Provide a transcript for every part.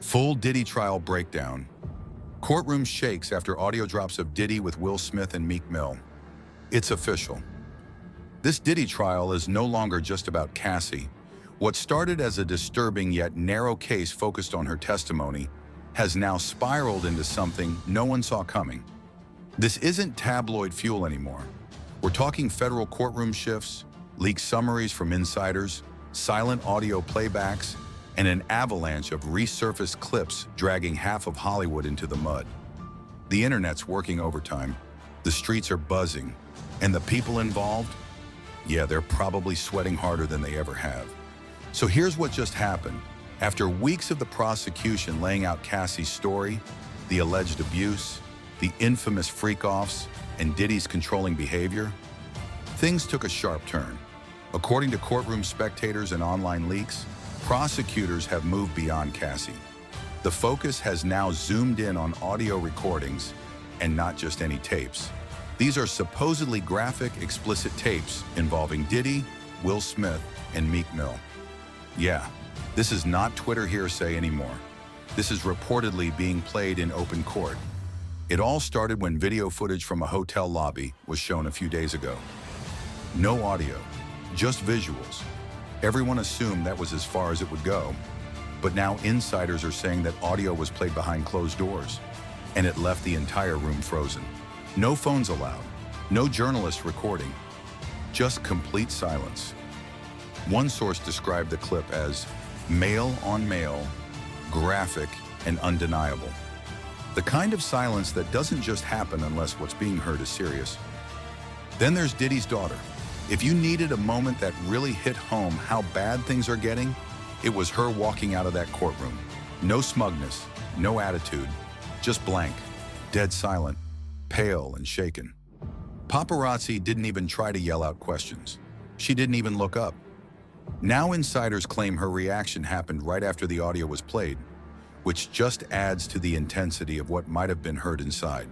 Full Diddy trial breakdown. Courtroom shakes after audio drops of Diddy with Will Smith and Meek Mill. It's official. This Diddy trial is no longer just about Cassie. What started as a disturbing yet narrow case focused on her testimony has now spiraled into something no one saw coming. This isn't tabloid fuel anymore. We're talking federal courtroom shifts, leaked summaries from insiders, silent audio playbacks, and an avalanche of resurfaced clips dragging half of Hollywood into the mud. The internet's working overtime, the streets are buzzing, and the people involved, yeah, they're probably sweating harder than they ever have. So here's what just happened. After weeks of the prosecution laying out Cassie's story, the alleged abuse, the infamous freak-offs, and Diddy's controlling behavior, things took a sharp turn. According to courtroom spectators and online leaks, prosecutors have moved beyond Cassie. The focus has now zoomed in on audio recordings, and not just any tapes. These are supposedly graphic, explicit tapes involving Diddy, Will Smith, and Meek Mill. Yeah, this is not Twitter hearsay anymore. This is reportedly being played in open court. It all started when video footage from a hotel lobby was shown a few days ago. No audio, just visuals. Everyone assumed that was as far as it would go, but now insiders are saying that audio was played behind closed doors, and it left the entire room frozen. No phones allowed, no journalists recording, just complete silence. One source described the clip as male on male, graphic, and undeniable. The kind of silence that doesn't just happen unless what's being heard is serious. Then there's Diddy's daughter. If you needed a moment that really hit home how bad things are getting, it was her walking out of that courtroom. No smugness, no attitude, just blank, dead silent, pale and shaken. Paparazzi didn't even try to yell out questions. She didn't even look up. Now insiders claim her reaction happened right after the audio was played, which just adds to the intensity of what might have been heard inside.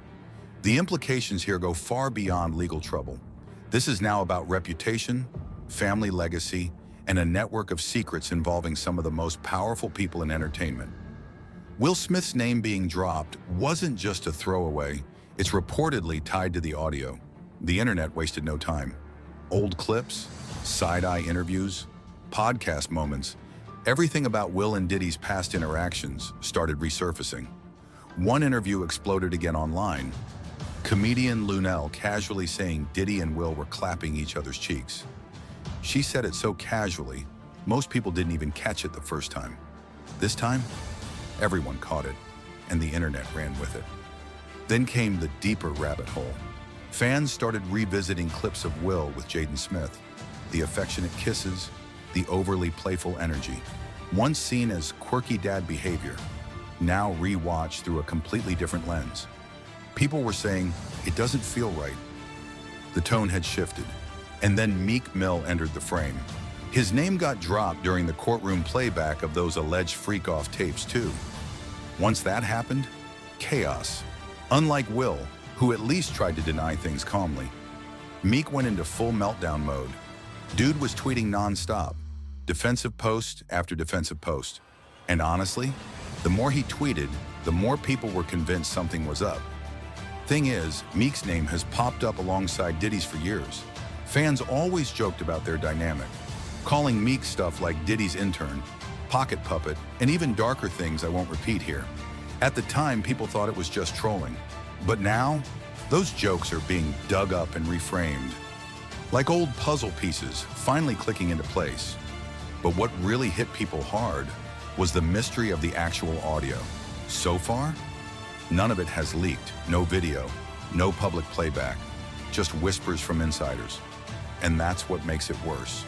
The implications here go far beyond legal trouble. This is now about reputation, family legacy, and a network of secrets involving some of the most powerful people in entertainment. Will Smith's name being dropped wasn't just a throwaway, it's reportedly tied to the audio. The internet wasted no time. Old clips, side-eye interviews, podcast moments, everything about Will and Diddy's past interactions started resurfacing. One interview exploded again online. Comedian Lunel casually saying Diddy and Will were clapping each other's cheeks. She said it so casually, most people didn't even catch it the first time. This time, everyone caught it, and the internet ran with it. Then came the deeper rabbit hole. Fans started revisiting clips of Will with Jaden Smith, the affectionate kisses, the overly playful energy. Once seen as quirky dad behavior, now rewatched through a completely different lens. People were saying, it doesn't feel right. The tone had shifted, and then Meek Mill entered the frame. His name got dropped during the courtroom playback of those alleged freak-off tapes too. Once that happened, chaos. Unlike Will, who at least tried to deny things calmly, Meek went into full meltdown mode. Dude was tweeting non-stop, defensive post after defensive post. And honestly, the more he tweeted, the more people were convinced something was up. Thing is, Meek's name has popped up alongside Diddy's for years. Fans always joked about their dynamic, calling Meek stuff like Diddy's intern, pocket puppet, and even darker things I won't repeat here. At the time, people thought it was just trolling. But now, those jokes are being dug up and reframed. Like old puzzle pieces, finally clicking into place. But what really hit people hard was the mystery of the actual audio. So far, none of it has leaked. No video, no public playback, just whispers from insiders. And that's what makes it worse.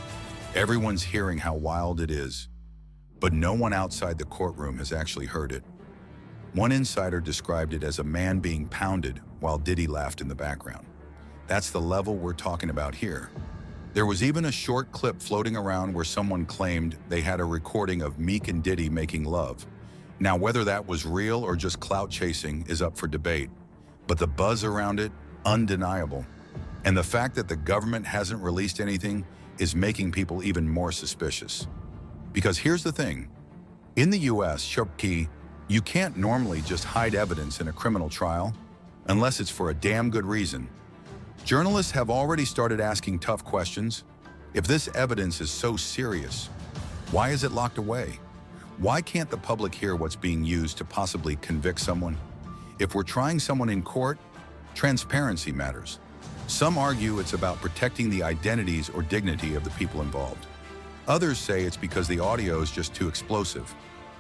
Everyone's hearing how wild it is, but no one outside the courtroom has actually heard it. One insider described it as a man being pounded while Diddy laughed in the background. That's the level we're talking about here. There was even a short clip floating around where someone claimed they had a recording of Meek and Diddy making love. Now, whether that was real or just clout chasing is up for debate, but the buzz around it, undeniable. And the fact that the government hasn't released anything is making people even more suspicious. Because here's the thing, in the US, Shopki, You can't normally just hide evidence in a criminal trial, unless it's for a damn good reason. Journalists have already started asking tough questions. If this evidence is so serious, why is it locked away? Why can't the public hear what's being used to possibly convict someone? If we're trying someone in court, transparency matters. Some argue it's about protecting the identities or dignity of the people involved. Others say it's because the audio is just too explosive,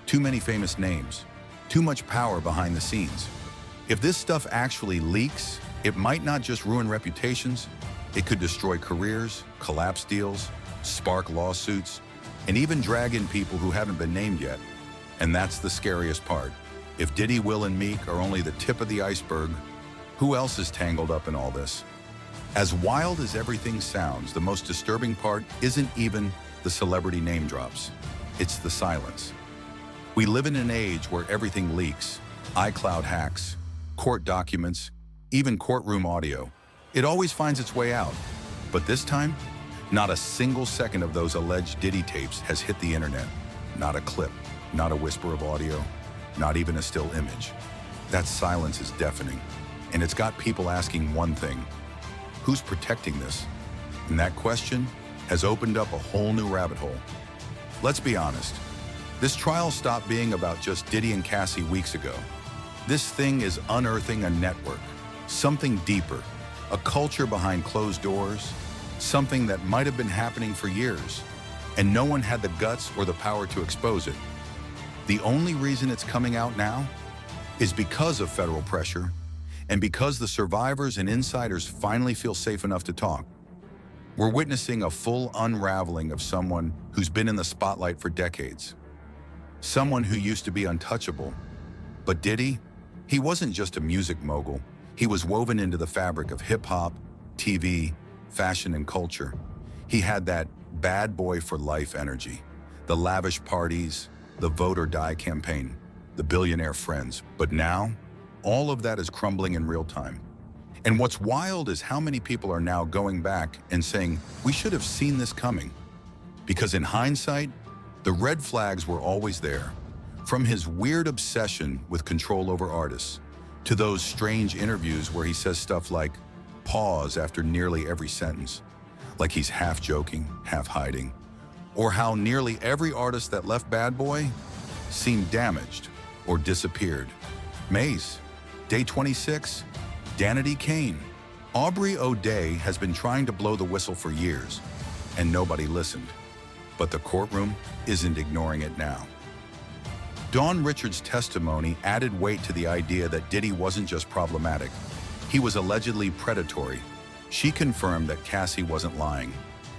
too many famous names, too much power behind the scenes. If this stuff actually leaks, it might not just ruin reputations, it could destroy careers, collapse deals, spark lawsuits, and even drag in people who haven't been named yet. And that's the scariest part. If Diddy, Will, and Meek are only the tip of the iceberg, who else is tangled up in all this? As wild as everything sounds, the most disturbing part isn't even the celebrity name drops. It's the silence. We live in an age where everything leaks, iCloud hacks, court documents, even courtroom audio. It always finds its way out. But this time, not a single second of those alleged Diddy tapes has hit the internet. Not a clip, not a whisper of audio, not even a still image. That silence is deafening, and it's got people asking one thing: who's protecting this? And that question has opened up a whole new rabbit hole. Let's be honest, this trial stopped being about just Diddy and Cassie weeks ago. This thing is unearthing a network, something deeper, a culture behind closed doors, something that might have been happening for years, and no one had the guts or the power to expose it. The only reason it's coming out now is because of federal pressure, and because the survivors and insiders finally feel safe enough to talk. We're witnessing a full unraveling of someone who's been in the spotlight for decades. Someone who used to be untouchable. But Diddy, he wasn't just a music mogul. He was woven into the fabric of hip-hop, TV, fashion, and culture. He had that bad boy for life energy, the lavish parties, the vote or die campaign, the billionaire friends. But now, all of that is crumbling in real time. And what's wild is how many people are now going back and saying, we should have seen this coming. Because in hindsight, the red flags were always there. From his weird obsession with control over artists, to those strange interviews where he says stuff like, pause after nearly every sentence, like he's half joking, half hiding. Or how nearly every artist that left Bad Boy seemed damaged or disappeared. Maze, Day 26, Danity Kane. Aubrey O'Day has been trying to blow the whistle for years, and nobody listened. But the courtroom isn't ignoring it now. Dawn Richards' testimony added weight to the idea that Diddy wasn't just problematic. He was allegedly predatory. She confirmed that Cassie wasn't lying,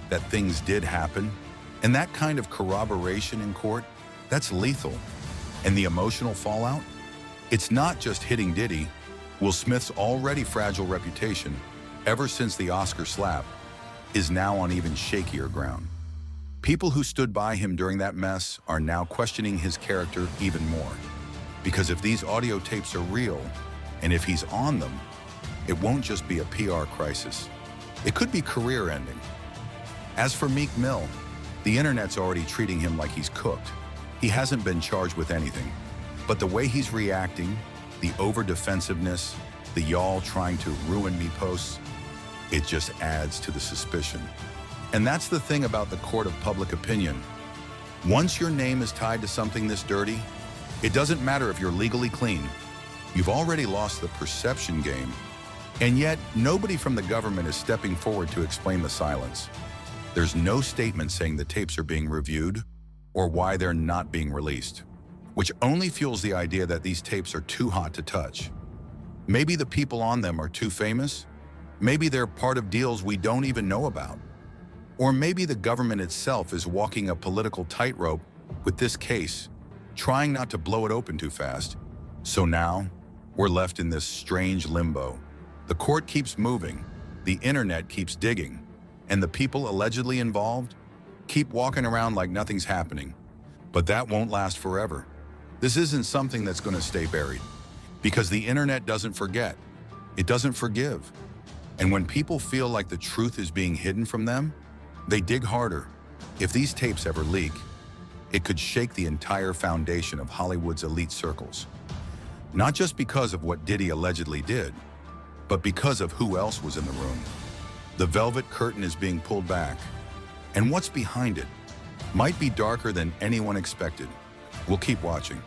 that things did happen, and that kind of corroboration in court, that's lethal. And the emotional fallout? It's not just hitting Diddy. Will Smith's already fragile reputation, ever since the Oscar slap, is now on even shakier ground. People who stood by him during that mess are now questioning his character even more. Because if these audio tapes are real, and if he's on them, it won't just be a PR crisis. It could be career-ending. As for Meek Mill, the internet's already treating him like he's cooked. He hasn't been charged with anything. But the way he's reacting, the over-defensiveness, the y'all trying to ruin me posts, it just adds to the suspicion. And that's the thing about the court of public opinion. Once your name is tied to something this dirty, it doesn't matter if you're legally clean. You've already lost the perception game. And yet, nobody from the government is stepping forward to explain the silence. There's no statement saying the tapes are being reviewed or why they're not being released, which only fuels the idea that these tapes are too hot to touch. Maybe the people on them are too famous. Maybe they're part of deals we don't even know about. Or maybe the government itself is walking a political tightrope with this case, trying not to blow it open too fast. So now, we're left in this strange limbo. The court keeps moving, the internet keeps digging, and the people allegedly involved keep walking around like nothing's happening. But that won't last forever. This isn't something that's going to stay buried, because the internet doesn't forget. It doesn't forgive. And when people feel like the truth is being hidden from them, they dig harder. If these tapes ever leak, It could shake the entire foundation of Hollywood's elite circles. Not just because of what Diddy allegedly did, but because of who else was in the room. The velvet curtain is being pulled back, and what's behind it might be darker than anyone expected. We'll keep watching.